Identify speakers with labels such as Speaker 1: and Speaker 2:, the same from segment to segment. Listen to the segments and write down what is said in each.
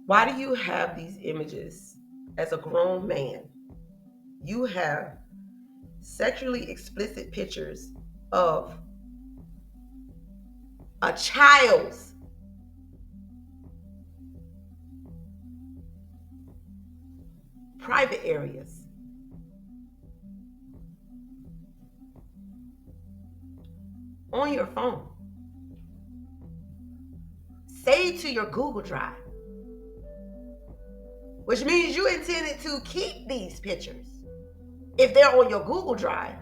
Speaker 1: Why do you have these images as a grown man? You have sexually explicit pictures of a child's private areas on your phone, saved to your Google Drive, which means you intended to keep these pictures. If they're on your Google Drive,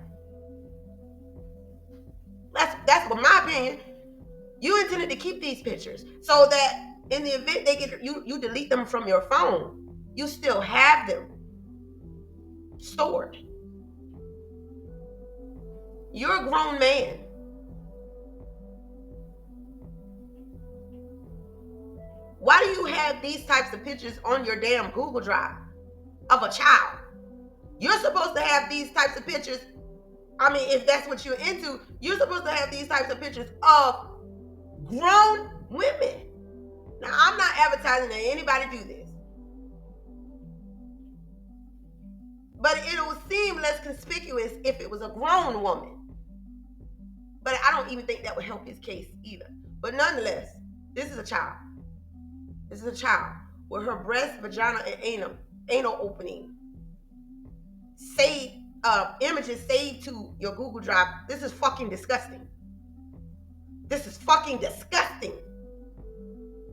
Speaker 1: that's what my opinion. You intended to keep these pictures so that in the event they get you delete them from your phone, you still have them stored. You're a grown man. Why do you have these types of pictures on your damn Google Drive of a child? You're supposed to have these types of pictures. I mean, if that's what you're into, you're supposed to have these types of pictures of grown women. Now, I'm not advertising that anybody do this, but it would seem less conspicuous if it was a grown woman. But I don't even think that would help his case either. But nonetheless, this is a child. This is a child with her breast, vagina, and anal opening saved, images saved to your Google Drive. This is fucking disgusting. This is fucking disgusting.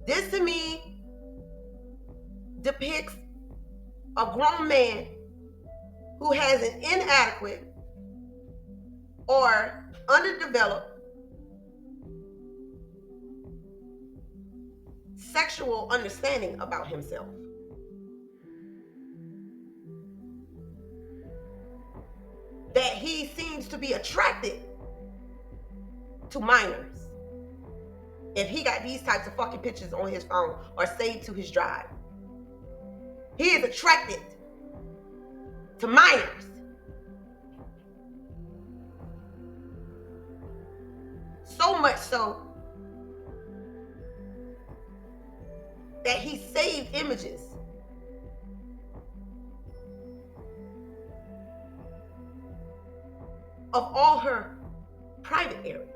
Speaker 1: This to me depicts a grown man who has an inadequate or underdeveloped sexual understanding about himself. That he seems to be attracted to minors. If he got these types of fucking pictures on his phone or saved to his drive, he is attracted to minors. So much so that he saved images of all her private areas.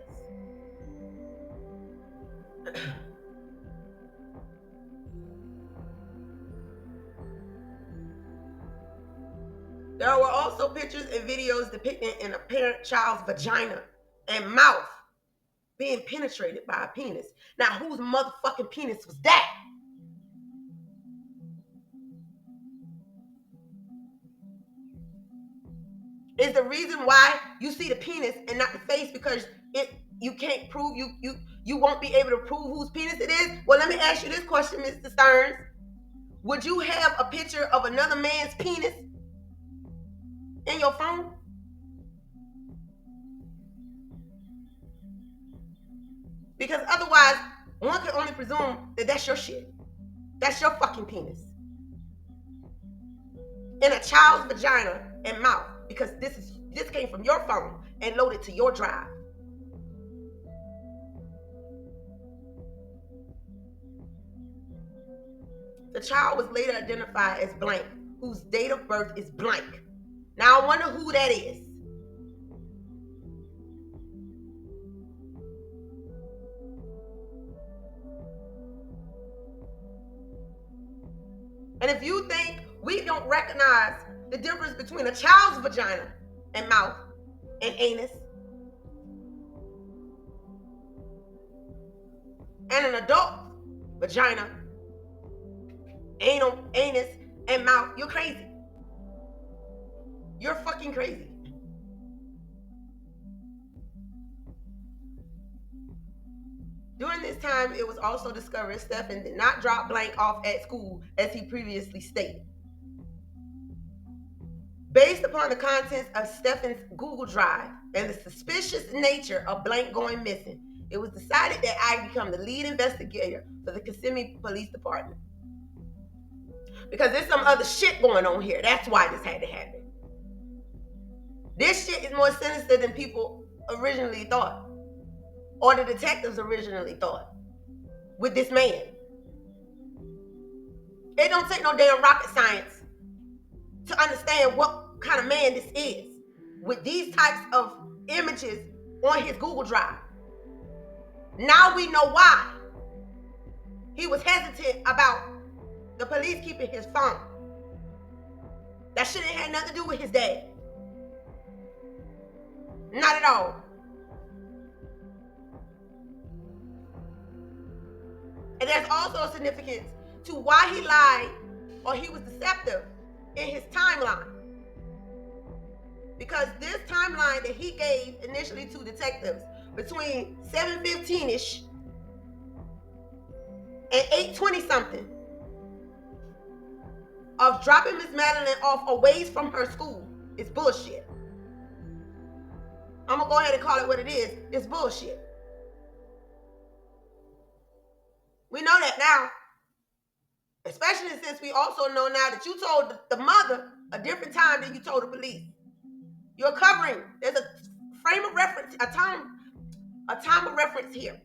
Speaker 1: There were also pictures and videos depicting an apparent child's vagina and mouth being penetrated by a penis. Now, whose motherfucking penis was that? Is the reason why you see the penis and not the face because you can't prove you won't be able to prove whose penis it is? Well, let me ask you this question, Mr. Sterns. Would you have a picture of another man's penis in your phone? Because otherwise, one can only presume that that's your shit. That's your fucking penis. In a child's vagina and mouth. Because this came from your phone and loaded to your drive. The child was later identified as blank, whose date of birth is blank. Now I wonder who that is. And if you think we don't recognize the difference between a child's vagina and mouth and anus and an adult vagina, anus, and mouth, you're crazy. You're fucking crazy. During this time, it was also discovered Stephan did not drop blank off at school as he previously stated. Based upon the contents of Stephan's Google Drive and the suspicious nature of blank going missing, it was decided that I become the lead investigator for the Kissimmee Police Department. Because there's some other shit going on here. That's why this had to happen. This shit is more sinister than people originally thought. Or the detectives originally thought. With this man. It don't take no damn rocket science to understand what kind of man this is with these types of images on his Google Drive. Now we know why he was hesitant about the police keeping his phone. That shit ain't had nothing to do with his dad. Not at all. And there's also a significance to why he lied or he was deceptive in his timeline. Because this timeline that he gave initially to detectives between 7:15-ish and 8:20 something of dropping Miss Madeline off away from her school is bullshit. I'm gonna go ahead and call it what it is. It's bullshit. We know that now. Especially since we also know now that you told the mother a different time than you told the police. You're covering. There's a frame of reference, a time of reference here.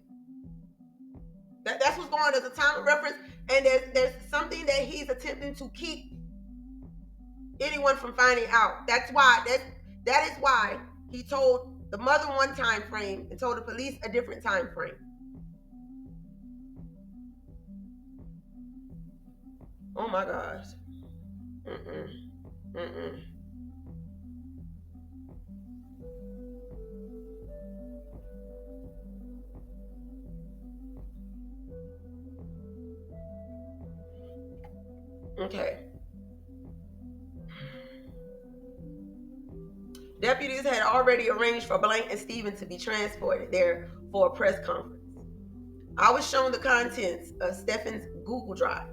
Speaker 1: That's what's going on. There's a time of reference, and there's something that he's attempting to keep anyone from finding out. That is why he told the mother one time frame and told the police a different time frame. Oh my gosh. Okay. Deputies had already arranged for Blank and Stephen to be transported there for a press conference. I was shown the contents of Stefan's Google Drive,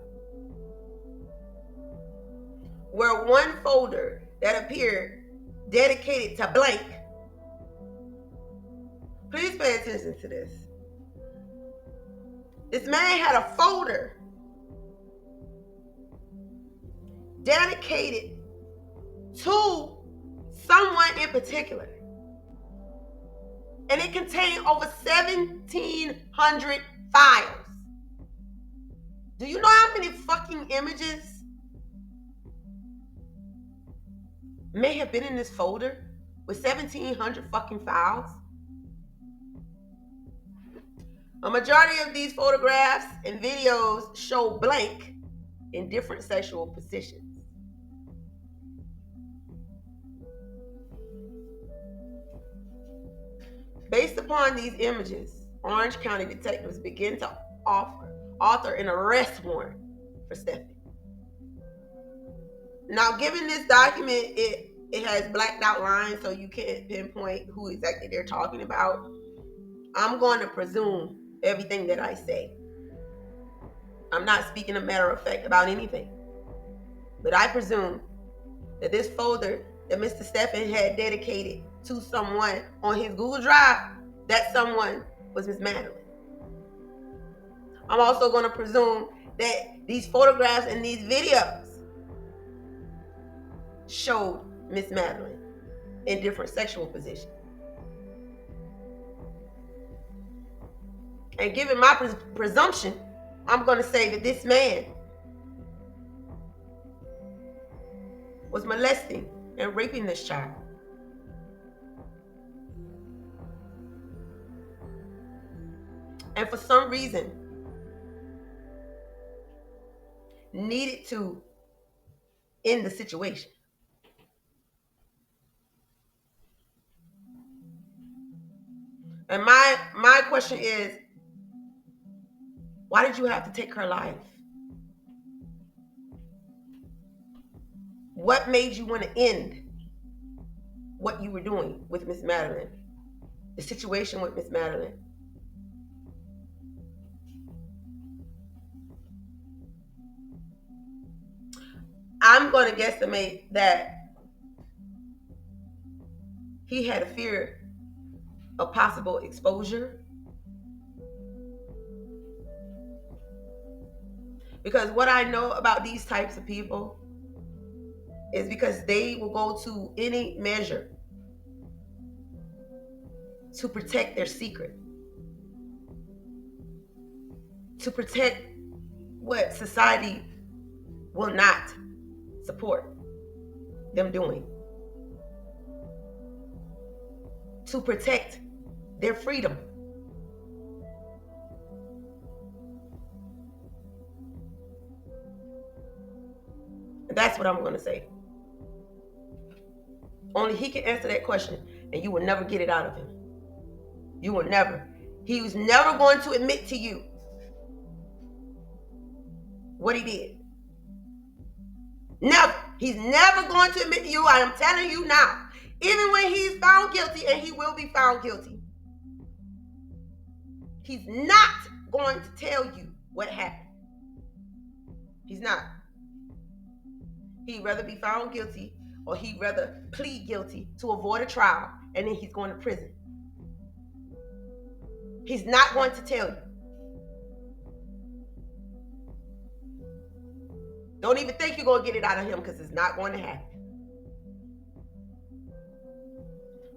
Speaker 1: where one folder that appeared dedicated to Blank. Please pay attention to this. This man had a folder dedicated to someone in particular. And it contained over 1,700 files. Do you know how many fucking images may have been in this folder with 1,700 fucking files? A majority of these photographs and videos show Blank in different sexual positions. Based upon these images, Orange County detectives begin to author an arrest warrant for Stefan. Now, given this document, it has blacked out lines, so you can't pinpoint who exactly they're talking about. I'm going to presume everything that I say. I'm not speaking a matter of fact about anything. But I presume that this folder that Mr. Stefan had dedicated to someone on his Google Drive, that someone was Miss Madeline. I'm also going to presume that these photographs and these videos showed Miss Madeline in different sexual positions. And given my presumption, I'm going to say that this man was molesting and raping this child. And for some reason, needed to end the situation. And my question is, why did you have to take her life? What made you want to end what you were doing with Miss Madeline? The situation with Miss Madeline? I'm going to guesstimate that he had a fear of possible exposure. Because what I know about these types of people is because they will go to any measure to protect their secret, to protect what society will not support them doing to protect their freedom. That's what I'm going to say. Only he can answer that question, and you will never get it out of him. You will never. He was never going to admit to you what he did. Never. He's never going to admit to you. I am telling you now. Even when he's found guilty, and he will be found guilty, he's not going to tell you what happened. He's not. He'd rather be found guilty, or he'd rather plead guilty to avoid a trial, and then he's going to prison. He's not going to tell you. Don't even think you're going to get it out of him, because it's not going to happen.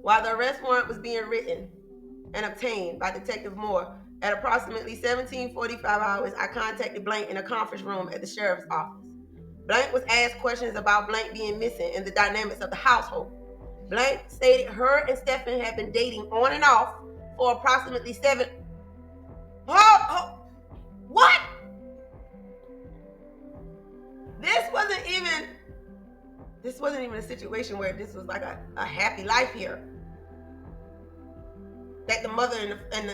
Speaker 1: While the arrest warrant was being written and obtained by Detective Moore, at approximately 17:45 hours, I contacted Blank in a conference room at the sheriff's office. Blank was asked questions about Blank being missing and the dynamics of the household. Blank stated her and Stephan had been dating on and off for approximately 7... What? This wasn't even a situation where this was like a happy life here that the mother and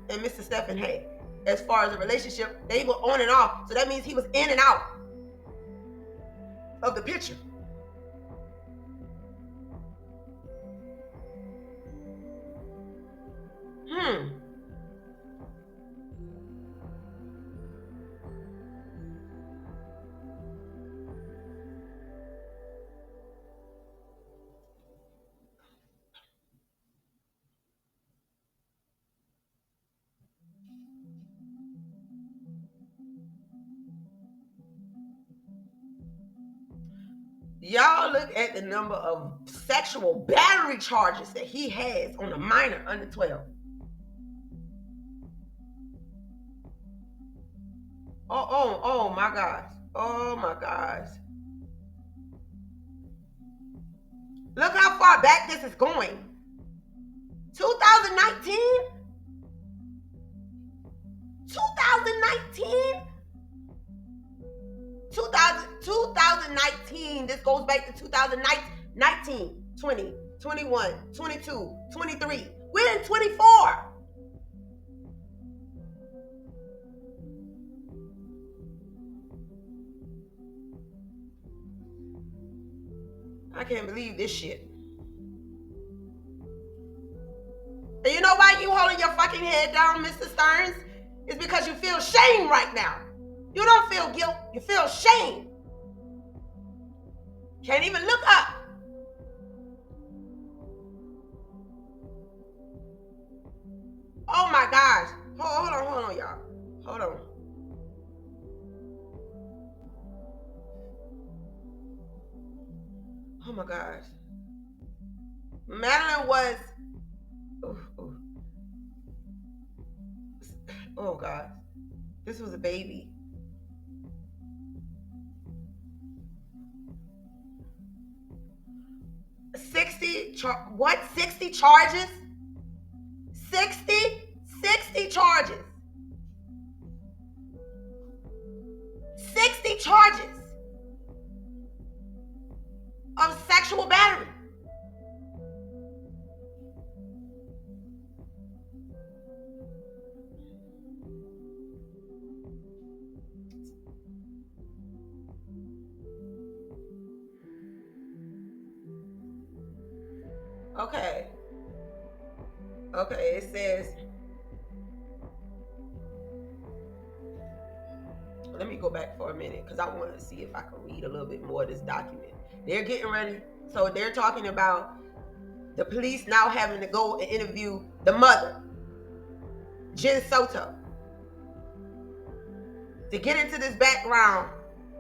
Speaker 1: Mr. Stephan had. As far as a relationship, they were on and off. So that means he was in and out of the picture. Y'all look at the number of sexual battery charges that he has on a minor under 12. Oh my gosh. Oh my gosh. Look how far back this is going. 2019? 2019? 2019. This goes back to 2019, 20, 21, 22, 23. We're in 24. I can't believe this shit. And you know why you holding your fucking head down, Mr. Sterns? It's because you feel shame right now. You don't feel guilt, you feel shame. Can't even look up. Oh my gosh. Hold on, y'all. Hold on. Oh my gosh. Madeline was... Oh God. This was a baby. 60 charges? 60 charges. 60 charges of sexual battery. Okay, it says, let me go back for a minute because I want to see if I can read a little bit more of this document. They're getting ready. So they're talking about the police now having to go and interview the mother, Jen Soto, to get into this background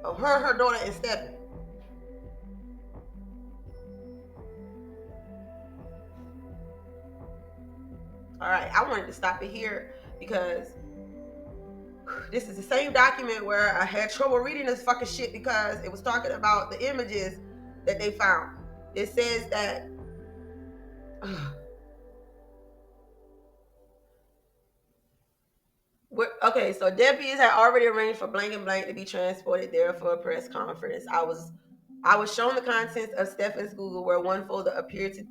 Speaker 1: of her daughter, and Stephan. All right, I wanted to stop it here because This is the same document where I had trouble reading this fucking shit because it was talking about the images that they found. It says that okay, so deputies had already arranged for blank and blank to be transported there for a press conference. I was shown the contents of Stefan's Google, where one folder appeared to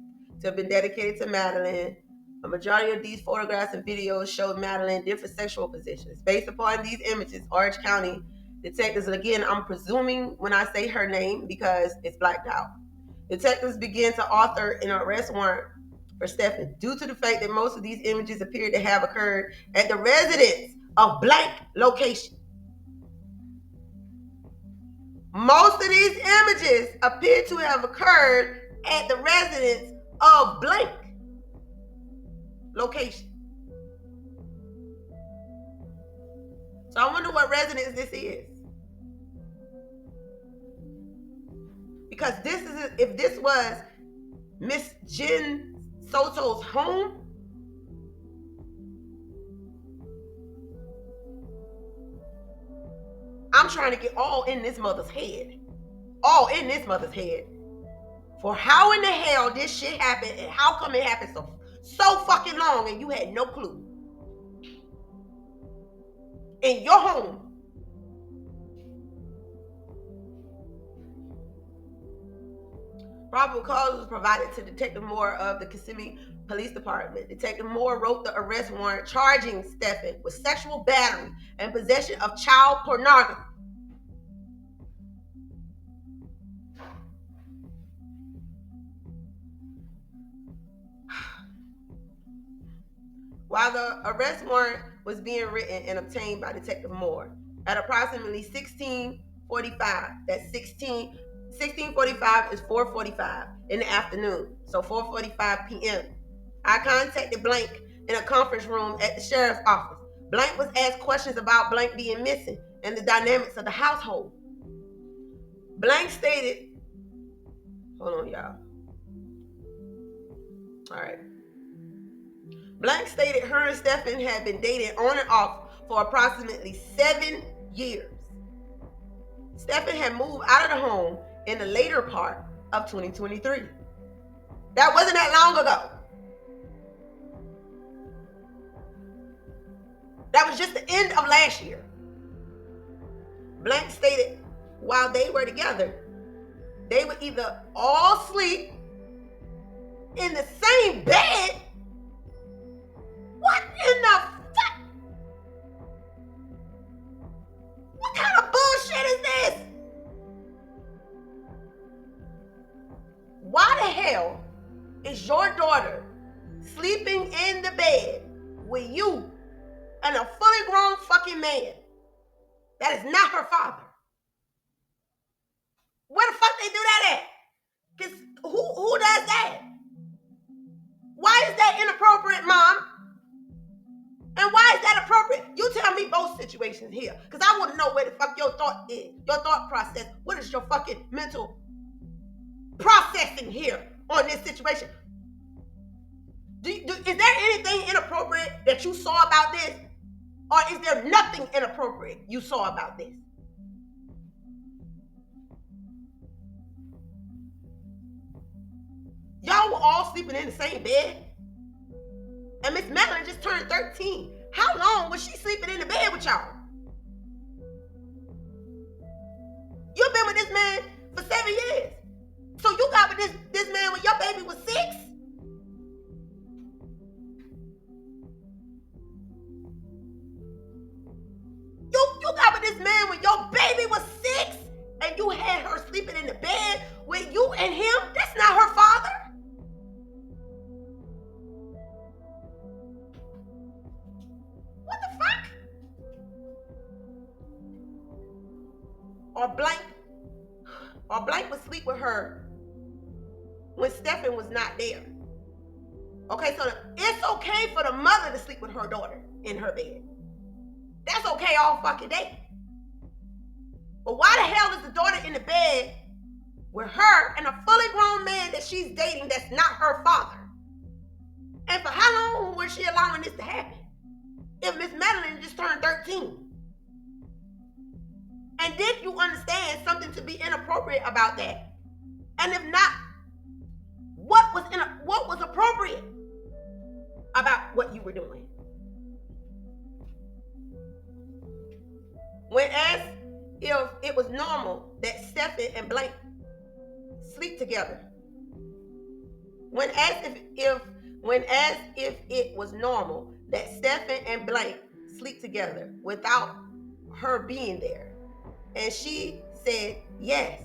Speaker 1: have been dedicated to Madeline. A majority of these photographs and videos showed Madeline in different sexual positions. Based upon these images, Orange County detectives, and again, I'm presuming when I say her name because it's blacked out, detectives began to author an arrest warrant for Stefan due to the fact that most of these images appeared to have occurred at the residence of blank location. Most of these images appear to have occurred at the residence of blank location. So I wonder what residence this is. Because if this was Miss Jen Soto's home, I'm trying to get all in this mother's head. All in this mother's head. For how in the hell this shit happened and how come it happened so fucking long and you had no clue. In your home. Probable cause was provided to Detective Moore of the Kissimmee Police Department. Detective Moore wrote the arrest warrant charging Stefan with sexual battery and possession of child pornography. While the arrest warrant was being written and obtained by Detective Moore, at approximately 16:45, that's 16:45 is 4:45 in the afternoon, so 4:45 p.m., I contacted Blank in a conference room at the sheriff's office. Blank was asked questions about Blank being missing and the dynamics of the household. Blank stated, hold on, y'all. All right. Blank stated her and Stefan had been dating on and off for approximately 7 years. Stefan had moved out of the home in the later part of 2023. That wasn't that long ago. That was just the end of last year. Blank stated while they were together, they would either all sleep in the same bed. What in the fuck? What kind of bullshit is this? Why the hell is your daughter sleeping in the bed with you and a fully grown fucking man that is not her father? Where the fuck they do that at? Because who does that? Why is that inappropriate, Mom? And why is that appropriate? You tell me both situations here. Because I want to know where the fuck your thought is. Your thought process. What is your fucking mental processing here on this situation? Is there anything inappropriate that you saw about this? Or is there nothing inappropriate you saw about this? Y'all were all sleeping in the same bed. And Miss Madeline just turned 13. How long was she sleeping in the bed with y'all? You've been with this man for 7 years. So you got with this man when your baby was 6? You got with this man when your baby was 6 and you had her sleeping in the bed with you and him? That's not her father. What the fuck? Or Blank would sleep with her when Stefan was not there. Okay, so it's okay for the mother to sleep with her daughter in her bed. That's okay all fucking day. But why the hell is the daughter in the bed with her and a fully grown man that she's dating that's not her father? And for how long was she allowing this to happen? If Miss Madeline just turned 13. And did you understand something to be inappropriate about that? And if not, what was appropriate about what you were doing? When asked if it was normal that Stephan and Blank sleep together, when asked if it was normal that Stephan and Blank sleep together without her being there, and she said yes.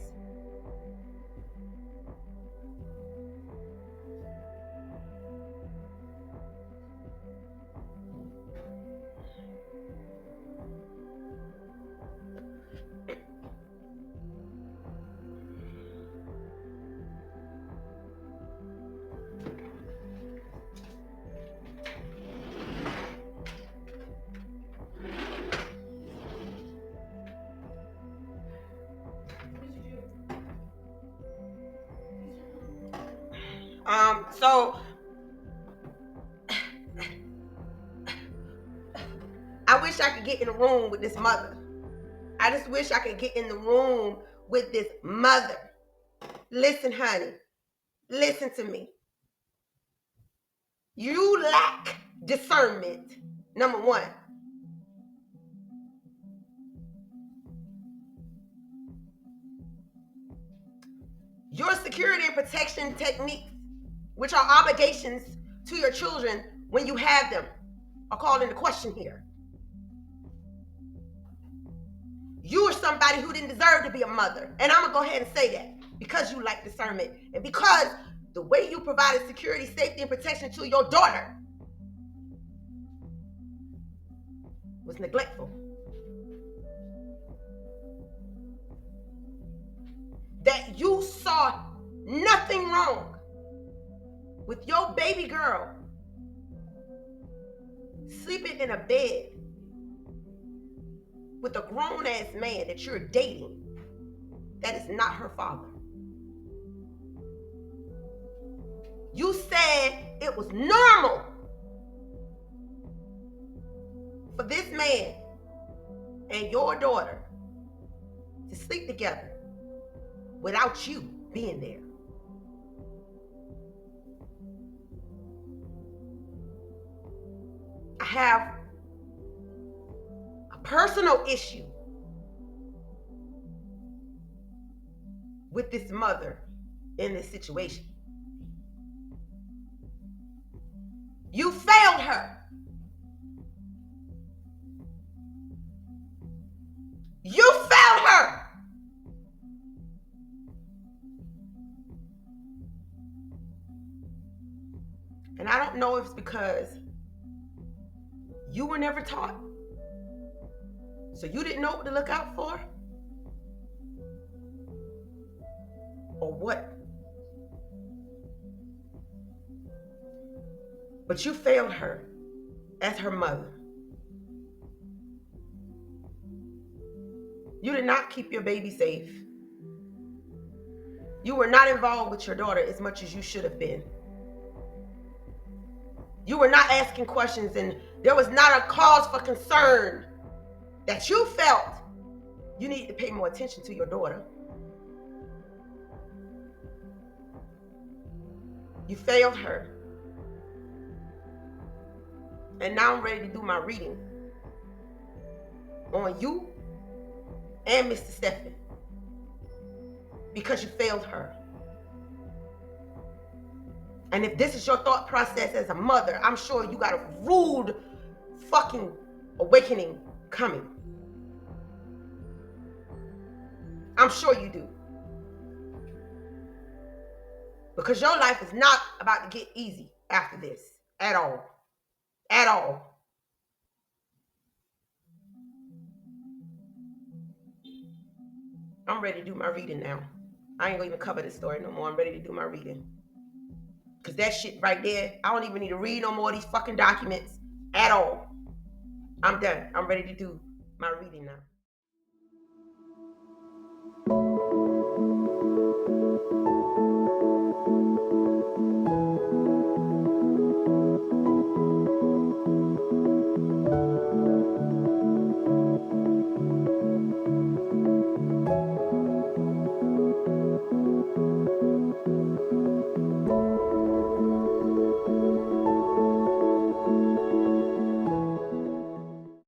Speaker 1: So I wish I could get in the room with this mother. I just wish I could get in the room with this mother. Listen, honey, listen to me. You lack discernment, number one. Your security and protection techniques, which are obligations to your children when you have them, are called into question here. You are somebody who didn't deserve to be a mother. And I'm going to go ahead and say that because you lack discernment and because the way you provided security, safety, and protection to your daughter was neglectful. That you saw nothing wrong with your baby girl sleeping in a bed with a grown-ass man that you're dating that is not her father. You said it was normal for this man and your daughter to sleep together without you being there. I have a personal issue with this mother in this situation. You failed her. You failed her. And I don't know if it's because you were never taught, so you didn't know what to look out for, or what. But you failed her as her mother. You did not keep your baby safe. You were not involved with your daughter as much as you should have been. You were not asking questions, and there was not a cause for concern that you felt you needed to pay more attention to your daughter. You failed her. And now I'm ready to do my reading on you and Mr. Stephan because you failed her. And if this is your thought process as a mother, I'm sure you got a rude fucking awakening coming. I'm sure you do. Because your life is not about to get easy after this at all. At all. I'm ready to do my reading now. I ain't gonna even cover this story no more. I'm ready to do my reading. Because that shit right there, I don't even need to read no more of these fucking documents at all. I'm done. I'm ready to do my reading now.